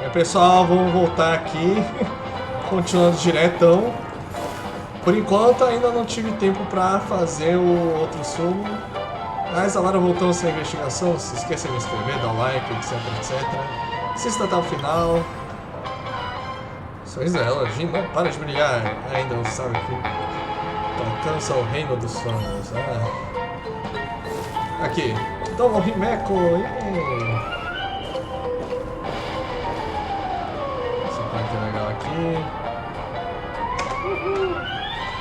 Bem, pessoal, vamos voltar aqui, continuando diretão. Por enquanto ainda não tive tempo para fazer o outro sumo, mas agora voltamos à investigação. Não se esqueça de se inscrever, dar like, etc, etc. Assista até o final. Pois é, ela não para de brilhar ainda, sabe que alcança o reino dos sonhos. Aqui, toma o Rimeco. Essa parte é legal aqui.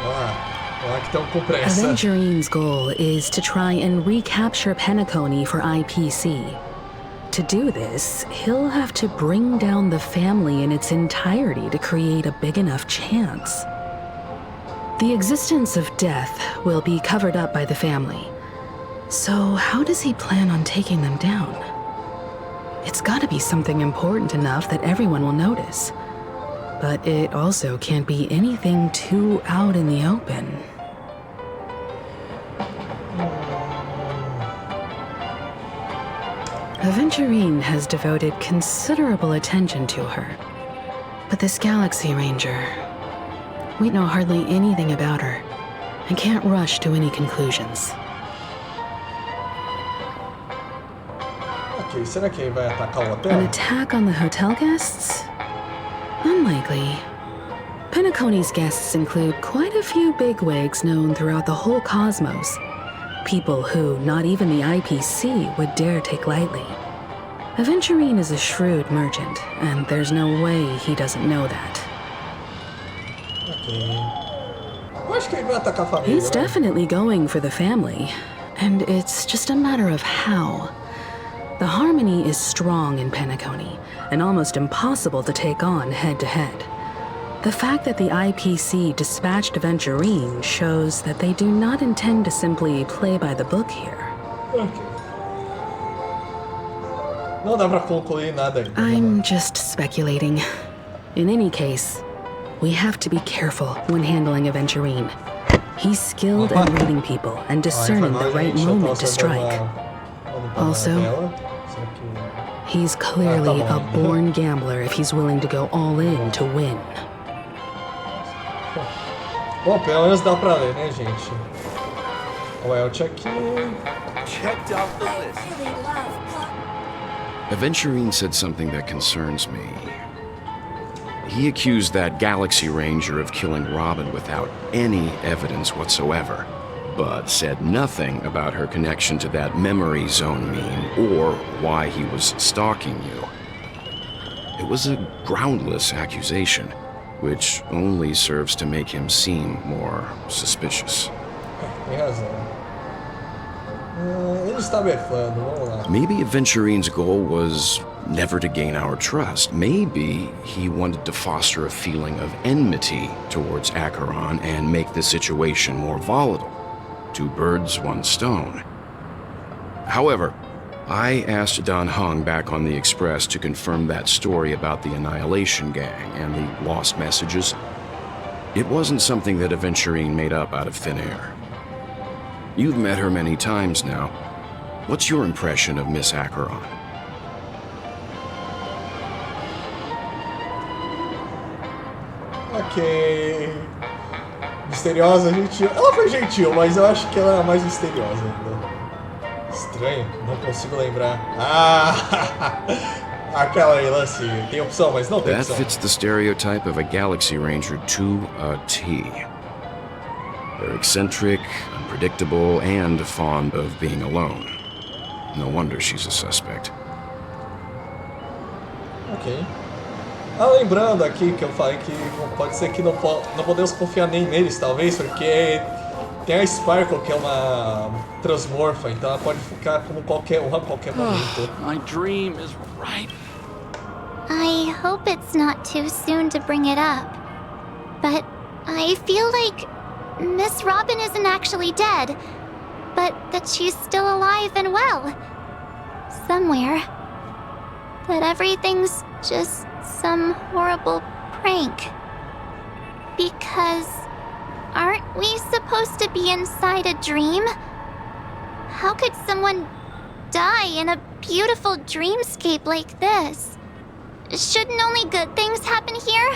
Olha lá que estão com pressa. Aventurine's goal is to try and recapture Penacony for IPC. To do this, he'll have to bring down the family in its entirety to create a big enough chance. The existence of death will be covered up by the family. So how does he plan on taking them down? It's gotta be something important enough that everyone will notice. But it also can't be anything too out in the open. Aventurine has devoted considerable attention to her. But this Galaxy Ranger, we know hardly anything about her and can't rush to any conclusions. Ok, será que ele vai atacar o hotel? An attack on the hotel guests? Unlikely. Penacony's guests include quite a few bigwigs known throughout the whole cosmos. People who not even the IPC would dare take lightly. Aventurine is a shrewd merchant, and there's no way he doesn't know that. Ok. Eu acho que ele vai atacar a família. He's definitely going for the family, and it's just a matter of how. The harmony is strong in Penacony, and almost impossible to take on head-to-head. The fact that the IPC dispatched Aventurine shows that they do not intend to simply play by the book here. Ok. Não dá pra concluir nada ainda. I'm just speculating. In any case, we have to be careful when handling Aventurine. He's skilled at reading people and discerning the right moment to strike. Also, he's clearly a born gambler if he's willing to go all in to win. Bom, pelo menos dá pra ler, né, gente? O Elch aqui. Checked off the list. Aventurine said something that concerns me. He accused that Galaxy Ranger of killing Robin without any evidence whatsoever, but said nothing about her connection to that memory zone meme or why he was stalking you. It was a groundless accusation, which only serves to make him seem more suspicious. Tem razão. Ele está blefando, vamos lá. Maybe Aventurine's goal was never to gain our trust. Maybe he wanted to foster a feeling of enmity towards Acheron and make the situation more volatile. Two birds, one stone. However, I asked Dan Heng back on the Express to confirm that story about the Annihilation Gang and the lost messages. It wasn't something that Aventurine made up out of thin air. You've met her many times now. What's your impression of Miss Acheron? Ok. Misteriosa, gentil. Ela foi gentil, mas eu acho que ela é mais misteriosa ainda. Estranho, não consigo lembrar. Aquela aí, lance. Tem opção, mas não tem That opção. fits the stereotype of a Galaxy Ranger to a T. They're eccentric, unpredictable, and fond of being alone. No wonder she's a suspect. Ok. Lembrando aqui que eu falei que pode ser que não podemos confiar nem neles, talvez, porque tem a Sparkle, que é uma transmorfa, então ela pode ficar como qualquer um a qualquer momento. My dream is ripe. I hope it's not too soon to bring it up. But I feel like Miss Robin isn't actually dead, but that she's still alive and well. Somewhere. That everything's just some horrible prank. Because aren't we supposed to be inside a dream? How could someone die in a beautiful dreamscape like this? Shouldn't only good things happen here?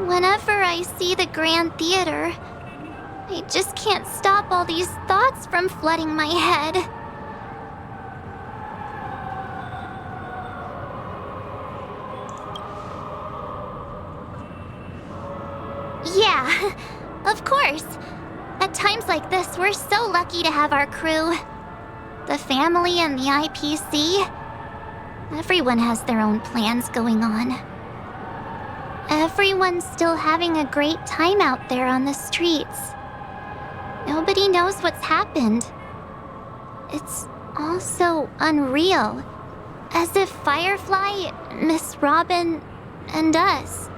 Whenever I see the Grand Theater, I just can't stop all these thoughts from flooding my head. Yeah, of course. At times like this, we're so lucky to have our crew. The family and the IPC. Everyone has their own plans going on. Everyone's still having a great time out there on the streets. Nobody knows what's happened. It's all so unreal. As if Firefly, Miss Robin, and us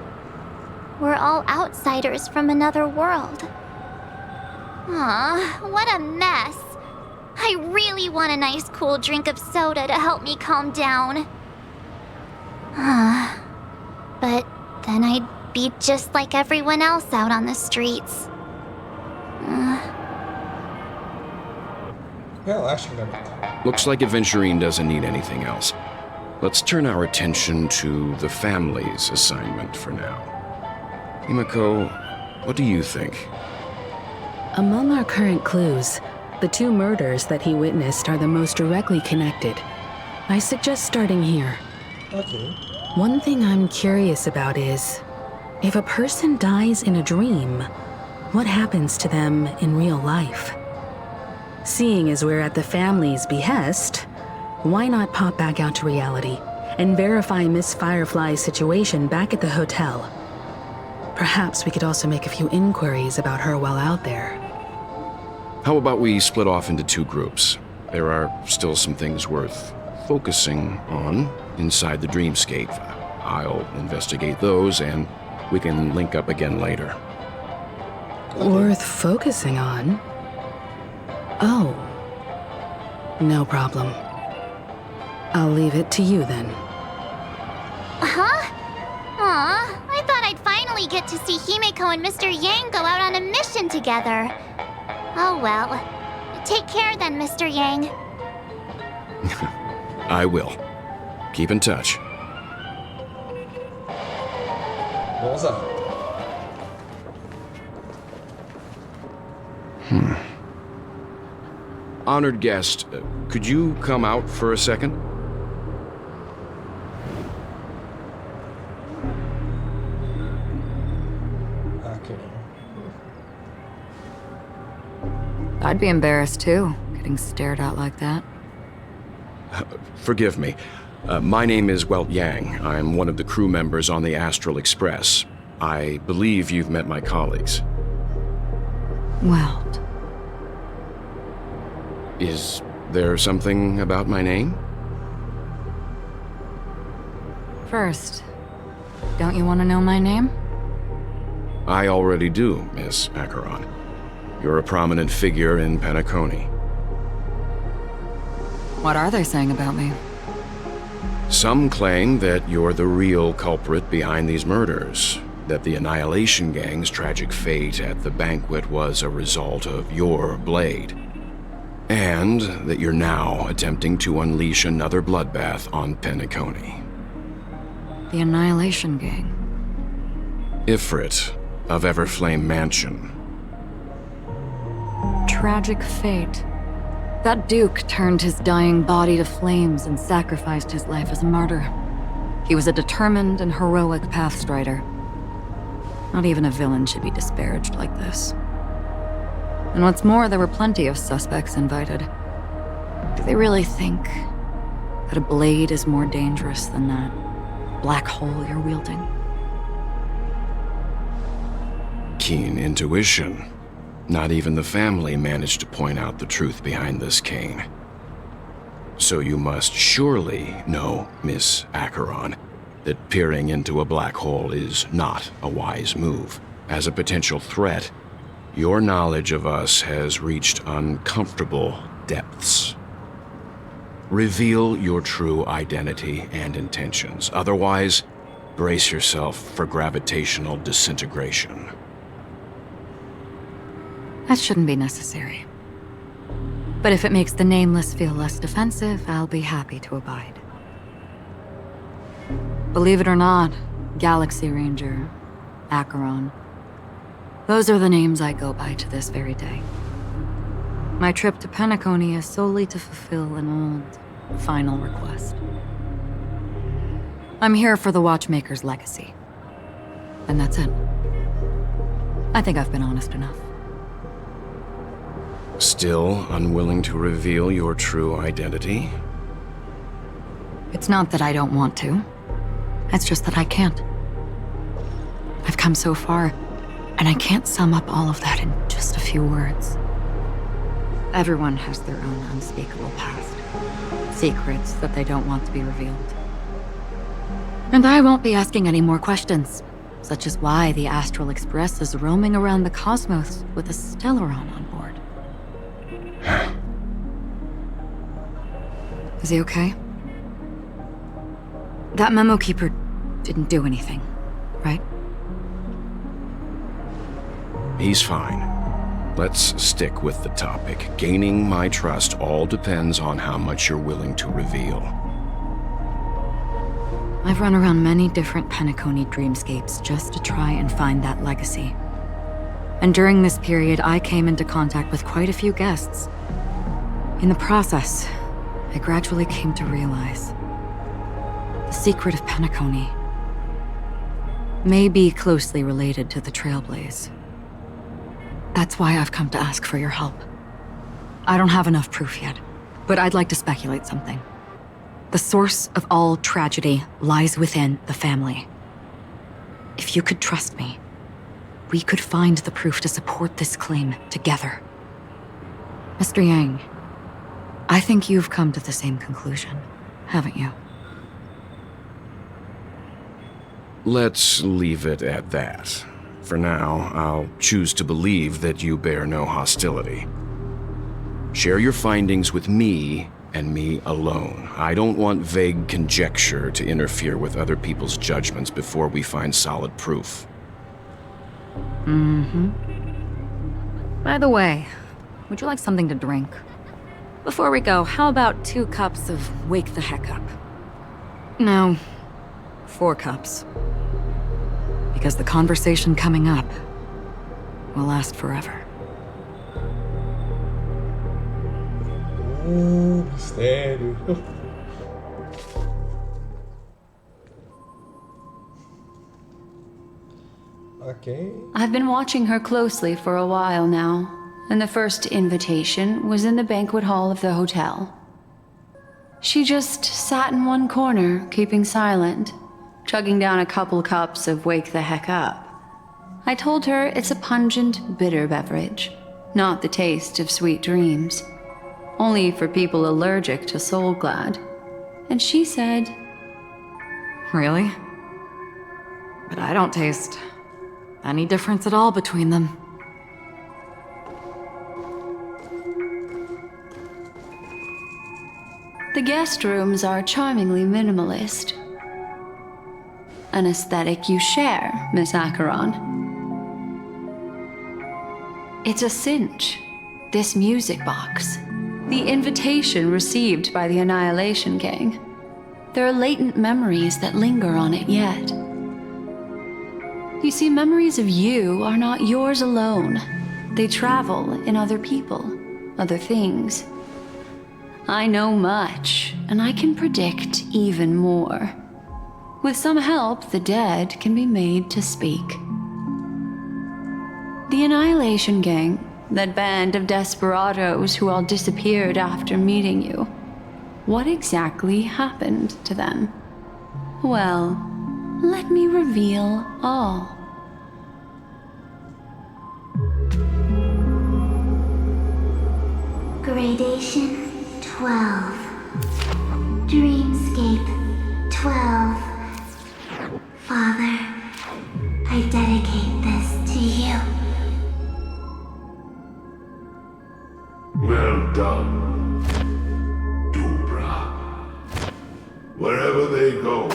were all outsiders from another world. Aw, what a mess. I really want a nice cool drink of soda to help me calm down. But then I'd be just like everyone else out on the streets. Ja, lasting damit. Looks like Aventurine doesn't need anything else. Let's turn our attention to the family's assignment for now. Himiko, what do you think? Among our current clues, the 2 murders that he witnessed are the most directly connected. I suggest starting here. Okay. One thing I'm curious about is, if a person dies in a dream, what happens to them in real life? Seeing as we're at the family's behest, why not pop back out to reality and verify Miss Firefly's situation back at the hotel? Perhaps we could also make a few inquiries about her while out there. How about we split off into 2 groups? There are still some things worth focusing on inside the dreamscape. I'll investigate those, and we can link up again later. Worth focusing on? Oh. No problem. I'll leave it to you then. Huh? Aw, I thought I'd finally get to see Himiko and Mr. Yang go out on a mission together. Oh well. Take care then, Mr. Yang. I will. Keep in touch. Vamos lá. Honored guest, could you come out for a second? Okay. I'd be embarrassed too, getting stared at like that. Forgive me. My name is Welt Yang. I'm one of the crew members on the Astral Express. I believe you've met my colleagues. Welt. Is there something about my name? First, don't you want to know my name? I already do, Miss Acheron. You're a prominent figure in Penacony. What are they saying about me? Some claim that you're the real culprit behind these murders, that the Annihilation Gang's tragic fate at the banquet was a result of your blade, and that you're now attempting to unleash another bloodbath on Penacony. The Annihilation Gang. Ifrit of Everflame Mansion. Tragic fate. That Duke turned his dying body to flames and sacrificed his life as a martyr. He was a determined and heroic pathstrider. Not even a villain should be disparaged like this. And what's more, there were plenty of suspects invited. Do they really think that a blade is more dangerous than that black hole you're wielding? Keen intuition. Not even the family managed to point out the truth behind this cane. So you must surely know, Miss Acheron, that peering into a black hole is not a wise move. As a potential threat, your knowledge of us has reached uncomfortable depths. Reveal your true identity and intentions. Otherwise, brace yourself for gravitational disintegration. That shouldn't be necessary. But if it makes the Nameless feel less defensive, I'll be happy to abide. Believe it or not, Galaxy Ranger, Acheron. Those are the names I go by to this very day. My trip to Penacony is solely to fulfill an old, final request. I'm here for the Watchmaker's legacy. And that's it. I think I've been honest enough. Still unwilling to reveal your true identity? It's not that I don't want to. It's just that I can't. I've come so far, and I can't sum up all of that in just a few words. Everyone has their own unspeakable past. Secrets that they don't want to be revealed. And I won't be asking any more questions, such as why the Astral Express is roaming around the cosmos with a Stellaron on board. Is he okay? That memo keeper didn't do anything, right? He's fine. Let's stick with the topic. Gaining my trust all depends on how much you're willing to reveal. I've run around many different Penacony dreamscapes just to try and find that legacy. And during this period, I came into contact with quite a few guests. In the process, I gradually came to realize the secret of Penacony may be closely related to the Trailblaze. That's why I've come to ask for your help. I don't have enough proof yet, but I'd like to speculate something. The source of all tragedy lies within the family. If you could trust me, we could find the proof to support this claim together. Mr. Yang, I think you've come to the same conclusion, haven't you? Let's leave it at that. For now, I'll choose to believe that you bear no hostility. Share your findings with me and me alone. I don't want vague conjecture to interfere with other people's judgments before we find solid proof. By the way, would you like something to drink? Before we go, how about 2 cups of Wake the Heck Up? No, 4 cups. Because the conversation coming up will last forever. Mistério. Okay. I've been watching her closely for a while now, and the first invitation was in the banquet hall of the hotel. She just sat in one corner, keeping silent, chugging down a couple cups of Wake the Heck Up. I told her it's a pungent, bitter beverage, not the taste of sweet dreams. Only for people allergic to Soul Glad. And she said, Really? But I don't taste any difference at all between them. the guest rooms are charmingly minimalist. An aesthetic you share, Miss Acheron. It's a cinch, this music box. The invitation received by the Annihilation King. There are latent memories that linger on it yet. You see, memories of you are not yours alone. They travel in other people, other things. I know much, and I can predict even more. With some help, the dead can be made to speak. The Annihilation Gang, that band of desperados who all disappeared after meeting you. What exactly happened to them? Well, let me reveal all. Gradation 12. Dreamscape 12. Father, I dedicate this to you. Well done, Dubra. Wherever they go,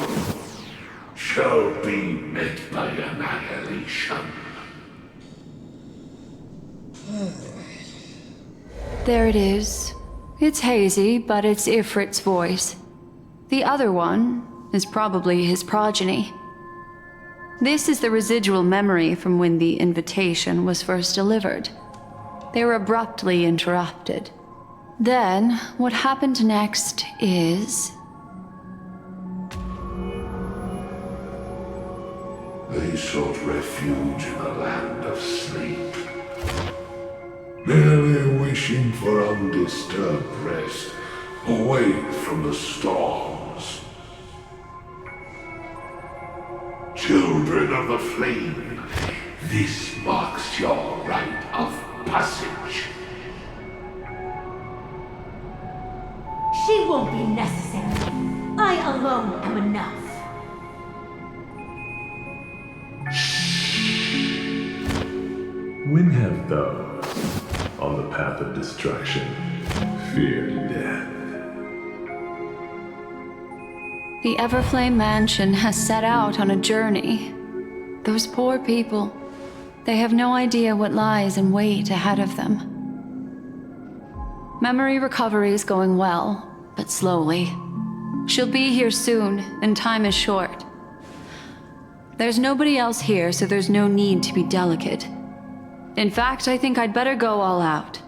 shall be met by annihilation. There it is. It's hazy, but it's Ifrit's voice. The other one is probably his progeny. This is the residual memory from when the invitation was first delivered. They were abruptly interrupted. Then, what happened next is... They sought refuge in the land of sleep, merely wishing for undisturbed rest away from the storms. Children of the flame, this marks your rite of passage. She won't be necessary. I alone am enough. When have those on the path of destruction feared death? The Everflame Mansion has set out on a journey. Those poor people, they have no idea what lies in wait ahead of them. Memory recovery is going well, but slowly. She'll be here soon, and time is short. There's nobody else here, so there's no need to be delicate. In fact, I think I'd better go all out.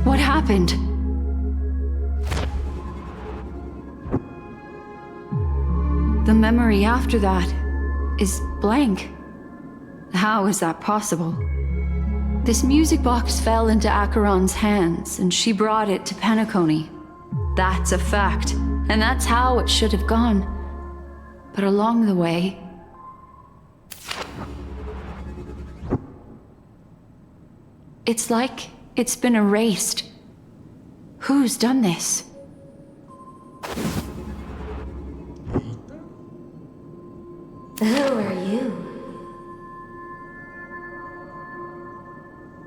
What happened? The memory after that is blank. How is that possible? This music box fell into Acheron's hands, and she brought it to Penacony. That's a fact, and that's how it should have gone. But along the way... it's like it's been erased. Who's done this? Who are you?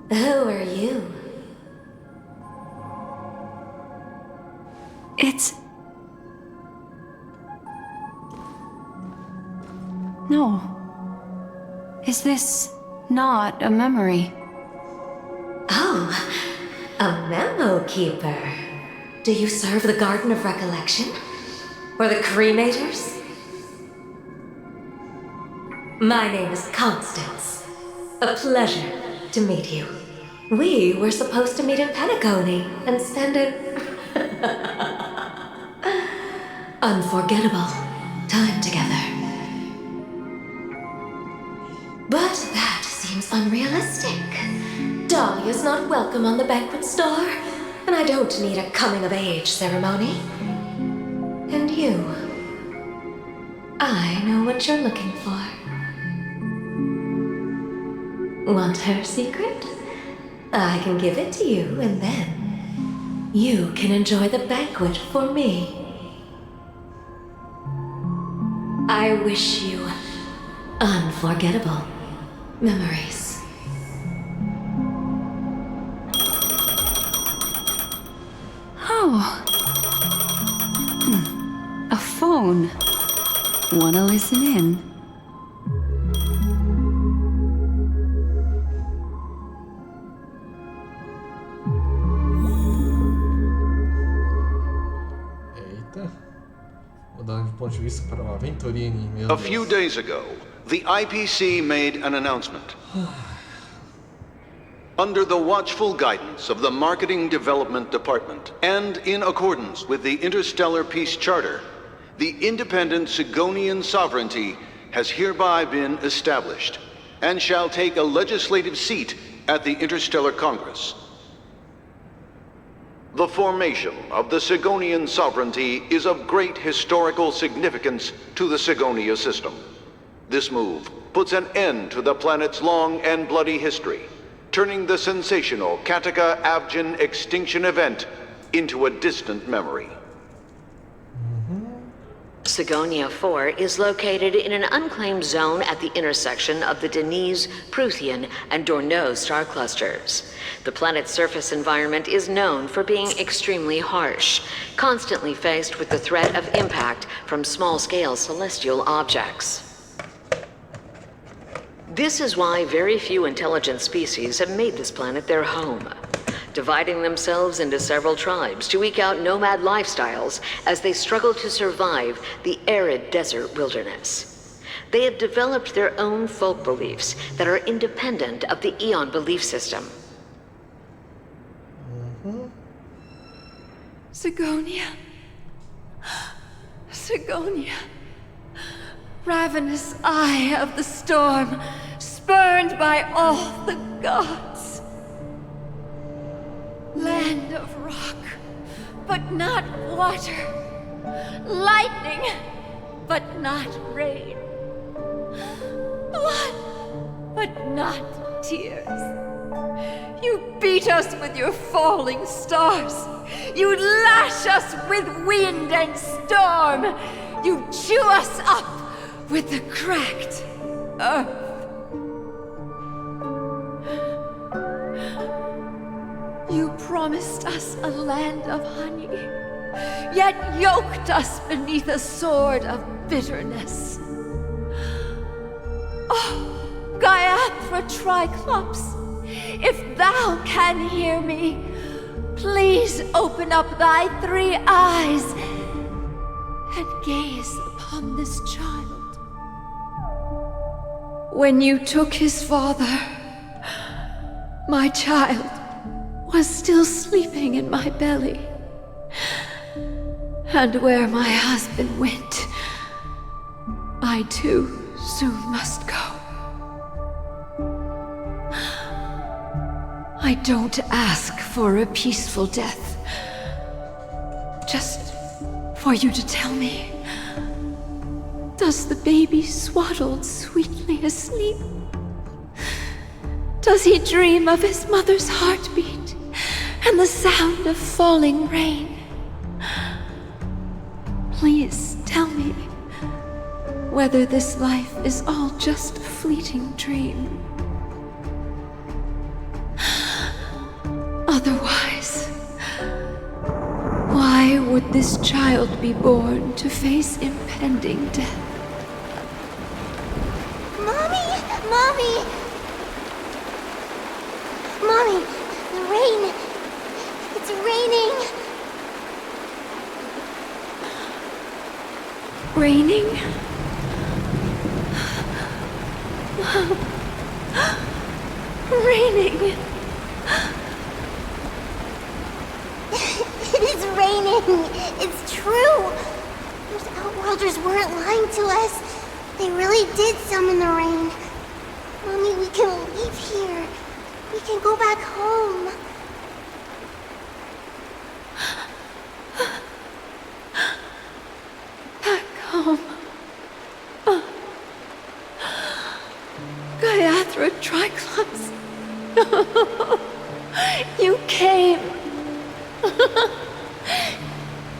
Who are you? It's... no. Is this not a memory? Oh, a memo keeper. Do you serve the Garden of Recollection? Or the Cremators? My name is Constance. A pleasure to meet you. We were supposed to meet in Penacony and spend an unforgettable time together. But that seems unrealistic. Dolly is not welcome on the banquet star, and I don't need a coming-of-age ceremony. And you, I know what you're looking for. Want her secret? I can give it to you, and then you can enjoy the banquet for me. I wish you unforgettable memories. Oh. A phone. Wanna listen in? Eita. Mudando de ponto de vista para o Aventurine, meu A Deus. few days ago, the IPC made an announcement. Under the watchful guidance of the Marketing Development Department, and in accordance with the Interstellar Peace Charter, the independent Sigonian sovereignty has hereby been established, and shall take a legislative seat at the Interstellar Congress. The formation of the Sigonian sovereignty is of great historical significance to the Sigonia system. This move puts an end to the planet's long and bloody history, turning the sensational Kataka-Abjin extinction event into a distant memory. Sigonia 4 is located in an unclaimed zone at the intersection of the Denise, Prothean, and Dorneau star clusters. The planet's surface environment is known for being extremely harsh, constantly faced with the threat of impact from small-scale celestial objects. This is why very few intelligent species have made this planet their home. dividing themselves into several tribes to eke out nomad lifestyles as they struggle to survive the arid desert wilderness. They have developed their own folk beliefs that are independent of the Eon belief system. Sigonia. Sigonia. Ravenous eye of the storm, spurned by all the gods. Land of rock, but not water. Lightning, but not rain. Blood, but not tears. You beat us with your falling stars. You lash us with wind and storm. You chew us up with the cracked earth. You promised us a land of honey, yet yoked us beneath a sword of bitterness. Oh, Gaiathra Triclops, if thou can hear me, please open up thy 3 eyes and gaze upon this child. When you took his father, my child was still sleeping in my belly. And where my husband went, I too soon must go. I don't ask for a peaceful death. Just for you to tell me, does the baby swaddled sweetly asleep? Does he dream of his mother's heartbeat and the sound of falling rain? Please tell me whether this life is all just a fleeting dream. Otherwise, why would this child be born to face impending death? Mommy! Mommy! Mommy, the rain! It's raining! Raining? Raining! It is raining! It's true! Those Outworlders weren't lying to us. They really did summon the rain. Mommy, we can leave here. We can go back home. Back home. Gaiathra Triclops. You came.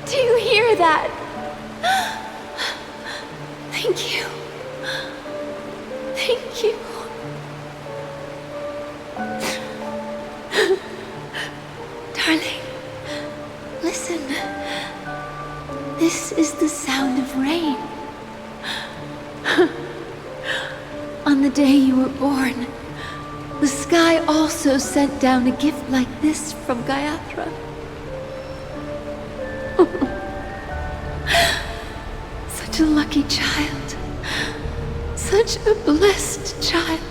Do you hear that? Thank you. Thank you. Darling, listen. This is the sound of rain. On the day you were born, the sky also sent down a gift like this from Gaiathra. Such a lucky child. Such a blessed child.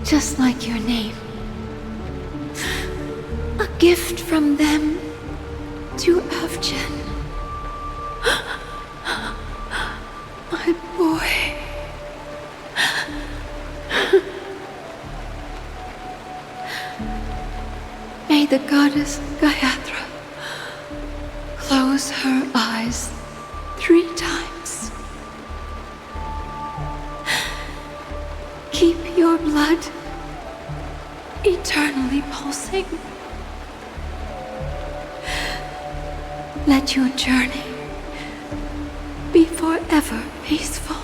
Just like your name. A gift from them to Avgen. My boy. May the goddess Gaiathra close her eyes 3 times. Keep your blood eternally pulsing. Let your journey be forever peaceful.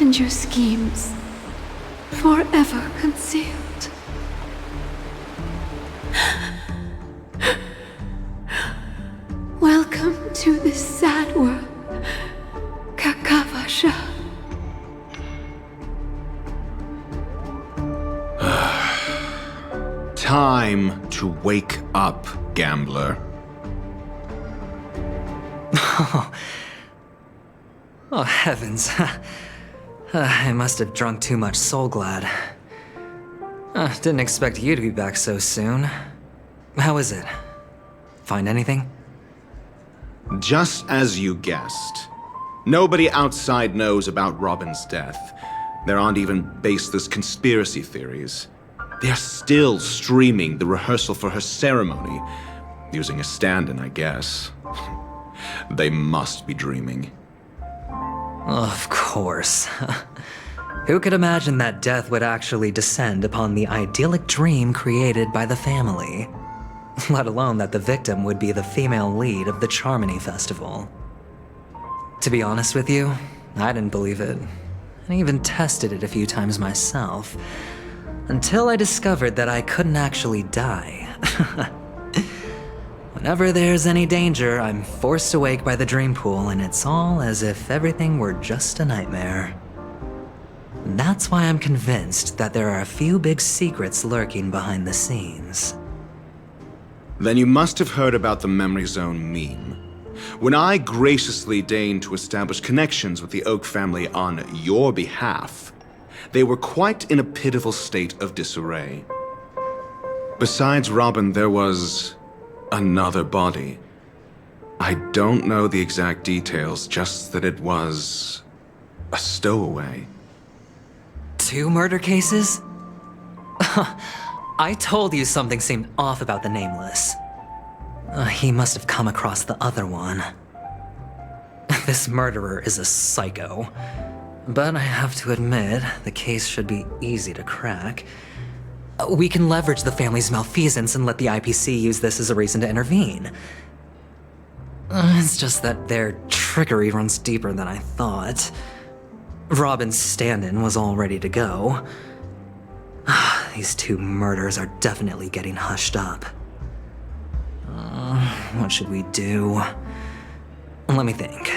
And your schemes forever concealed. Welcome to this sad world, Kakavasha. time to wake up, gambler. Oh, heavens. I must have drunk too much Soul Glad. Didn't expect you to be back so soon. How is it? Find anything? Just as you guessed. Nobody outside knows about Robin's death. There aren't even baseless conspiracy theories. They're still streaming the rehearsal for her ceremony, using a stand-in, I guess. They must be dreaming. Of course. Who could imagine that death would actually descend upon the idyllic dream created by the family? Let alone that the victim would be the female lead of the Charmony Festival. To be honest with you, I didn't believe it. I even tested it a few times myself, until I discovered that I couldn't actually die. Whenever there's any danger, I'm forced awake by the dream pool, and it's all as if everything were just a nightmare. That's why I'm convinced that there are a few big secrets lurking behind the scenes. Then you must have heard about the Memory Zone meme. When I graciously deigned to establish connections with the Oak family on your behalf, they were quite in a pitiful state of disarray. Besides Robin, there was another body. I don't know the exact details, just that it was a stowaway. 2 murder cases? I told you something seemed off about the Nameless. He must have come across the other one. This murderer is a psycho. But I have to admit, the case should be easy to crack. We can leverage the family's malfeasance and let the IPC use this as a reason to intervene. It's just that their trickery runs deeper than I thought. Robin's stand-in was all ready to go. These 2 murders are definitely getting hushed up. What should we do? Let me think.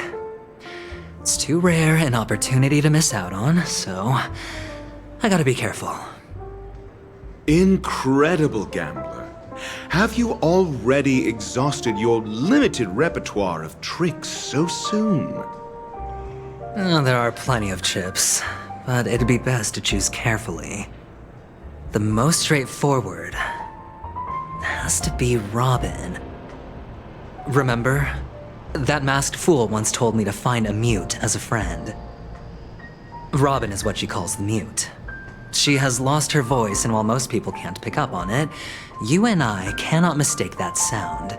It's too rare an opportunity to miss out on, so I gotta be careful. Incredible, gambler. Have you already exhausted your limited repertoire of tricks so soon? There are plenty of chips, but it'd be best to choose carefully. The most straightforward has to be Robin. Remember? That masked fool once told me to find a mute as a friend. Robin is what she calls the mute. She has lost her voice, and while most people can't pick up on it, you and I cannot mistake that sound.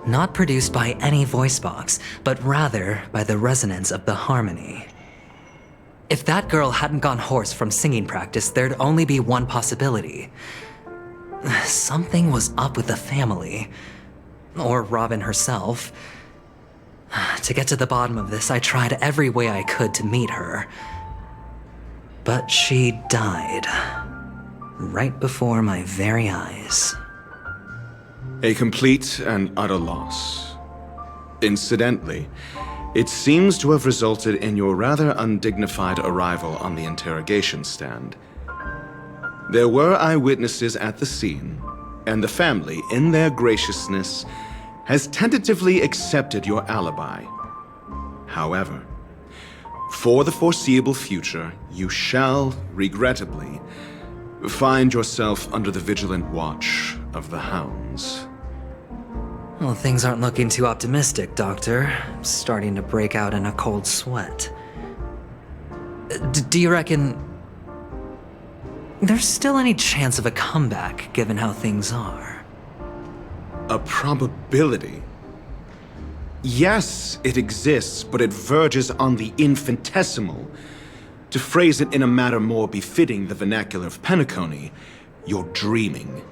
Not produced by any voice box, but rather by the resonance of the harmony. If that girl hadn't gone hoarse from singing practice, there'd only be one possibility. Something was up with the family. Or Robin herself. To get to the bottom of this, I tried every way I could to meet her. But she died. Right before my very eyes. A complete and utter loss. Incidentally, it seems to have resulted in your rather undignified arrival on the interrogation stand. There were eyewitnesses at the scene, and the family, in their graciousness, has tentatively accepted your alibi. However, for the foreseeable future, you shall, regrettably, find yourself under the vigilant watch of the hounds. Well, things aren't looking too optimistic, Doctor. I'm starting to break out in a cold sweat. Do you reckon there's still any chance of a comeback, given how things are? A probability? Yes, it exists, but it verges on the infinitesimal. To phrase it in a manner more befitting the vernacular of Penacony, you're dreaming.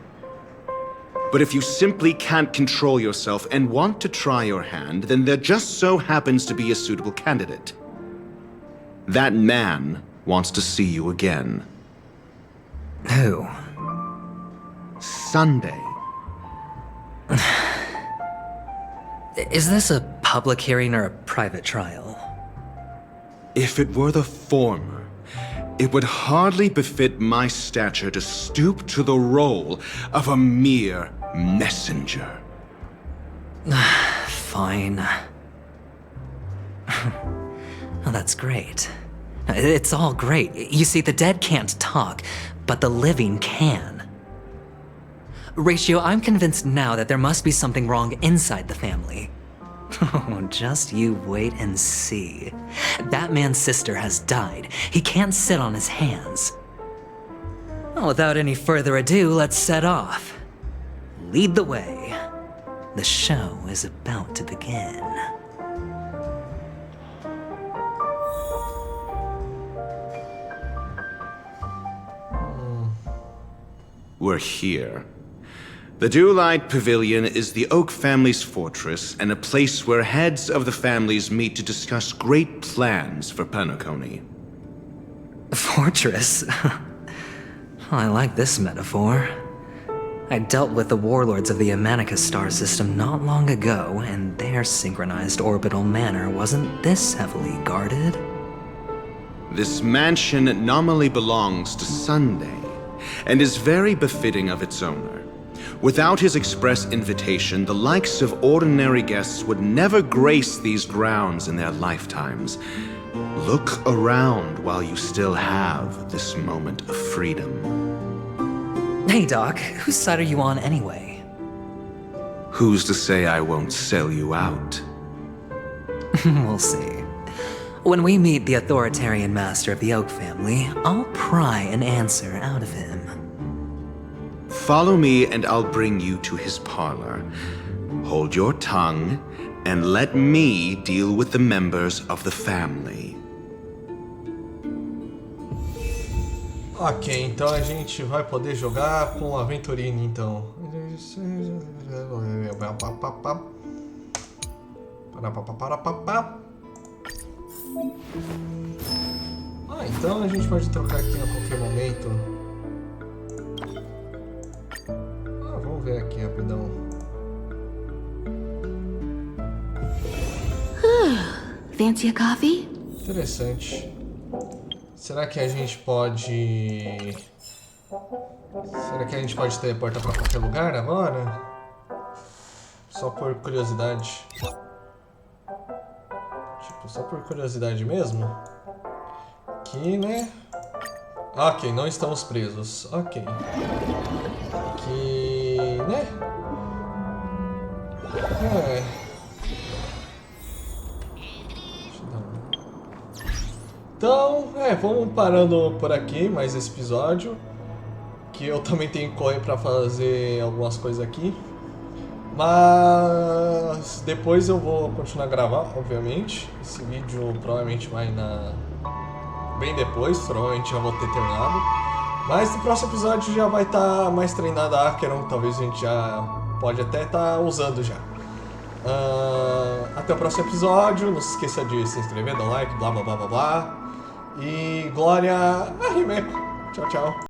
But if you simply can't control yourself and want to try your hand, then there just so happens to be a suitable candidate. That man wants to see you again. Who? Sunday. Is this a public hearing or a private trial? If it were the former, It would hardly befit my stature to stoop to the role of a mere messenger. Fine. Oh, that's great. It's all great. You see, the dead can't talk, but the living can. Ratio, I'm convinced now that there must be something wrong inside the family. Oh, just you wait and see. That man's sister has died. He can't sit on his hands. Well, without any further ado, let's set off. Lead the way. The show is about to begin. We're here. The Dewlight Pavilion is the Oak family's fortress and a place where heads of the families meet to discuss great plans for Penacony. Fortress? I like this metaphor. I dealt with the warlords of the Amanicus star system not long ago, and their synchronized orbital manor wasn't this heavily guarded. This mansion nominally belongs to Sunday, and is very befitting of its owner. Without his express invitation, the likes of ordinary guests would never grace these grounds in their lifetimes. Look around while you still have this moment of freedom. Hey, Doc, whose side are you on anyway? Who's to say I won't sell you out? We'll see. When we meet the authoritarian master of the Oak family, I'll pry an answer out of him. Follow me and I'll bring you to his parlor. Hold your tongue and let me deal with the members of the family. Ok, então a gente vai poder jogar com Aventurine, então. Então a gente pode trocar aqui a qualquer momento. Vamos ver aqui rapidão. Fancy a coffee? Interessante. Será que a gente pode... teleportar pra qualquer lugar agora? Só por curiosidade. Tipo, só por curiosidade mesmo? Aqui, né? Ok, não estamos presos. Ok. Aqui, né? Então, vamos parando por aqui mais esse episódio. Que eu também tenho que correr pra fazer algumas coisas aqui. Mas depois eu vou continuar a gravar, obviamente. Esse vídeo provavelmente vai bem depois, provavelmente já vou ter terminado. Mas no próximo episódio já vai estar mais treinado a Acheron, talvez a gente já pode até estar usando já. Até o próximo episódio, não se esqueça de se inscrever, dar like, blá blá blá blá blá. E glória a Himeko. Tchau, tchau.